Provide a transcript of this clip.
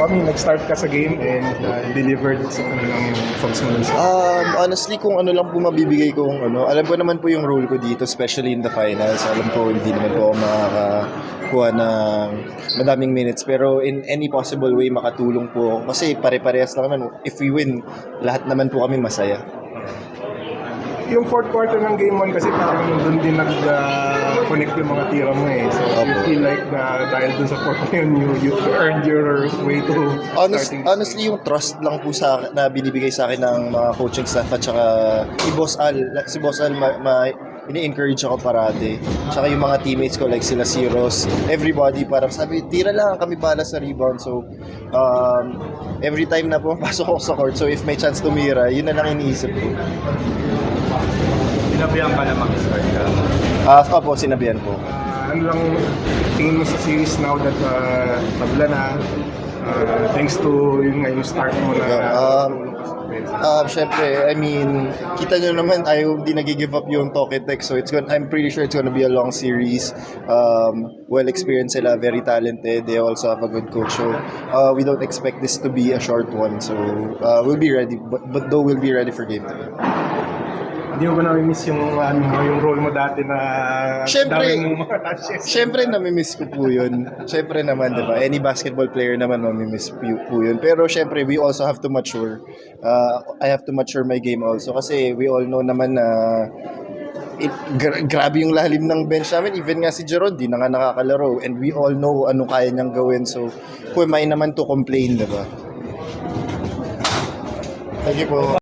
nag-start ka sa game and delivered sa ano lang yung focus mo dun sa... Honestly, kung ano lang po mabibigay kong alam ko naman po yung role ko dito, especially in the finals. Alam ko hindi naman po ako makakakuha ng madaming minutes, pero in any possible way makatulong po ako. Kasi pare-parehas lang naman. If we win, lahat naman po kami masaya. Yung fourth quarter ng game 1 kasi parang doon din nag-connect yung mga tira mo eh. So you feel like dahil doon sa fourth na yun, you earned your way to starting. Honestly, yung trust lang po na binibigay sa akin ng mga coaching staff at saka si Boss Al ini-encourage ako parati. Tsaka yung mga teammates ko like sila si Ross, everybody parang sabi, tira lang kami bala sa rebound. So every time na pumapasok ako sa court, so if may chance tumira, yun na lang iniisip ko. Sinabihan ka na mag-start ka? Opo, sinabihan po. Ano lang tingin mo sa series now that tabla na, thanks to yung start mo na... Syempre, I mean, kita nyo naman, ayaw di nag-give up yung talk and text. So I'm pretty sure it's gonna be a long series. Well-experienced sila, very talented. They also have a good coach. So we don't expect this to be a short one. So we'll be ready. But though we'll be ready for game 3. Hindi mo ba nami-miss yung role mo dati na Syempre, daming mga touches? Syempre, nami-miss ko po yun. Syempre naman, diba? Any basketball player naman nami-miss po yun. Pero syempre, we also have to mature. I have to mature my game also. Kasi we all know naman na grabe yung lalim ng bench namin. Even nga si Jeron, di na nga nakakalaro. And we all know ano kaya niyang gawin. So, who am I naman to complain, diba? Thank you po.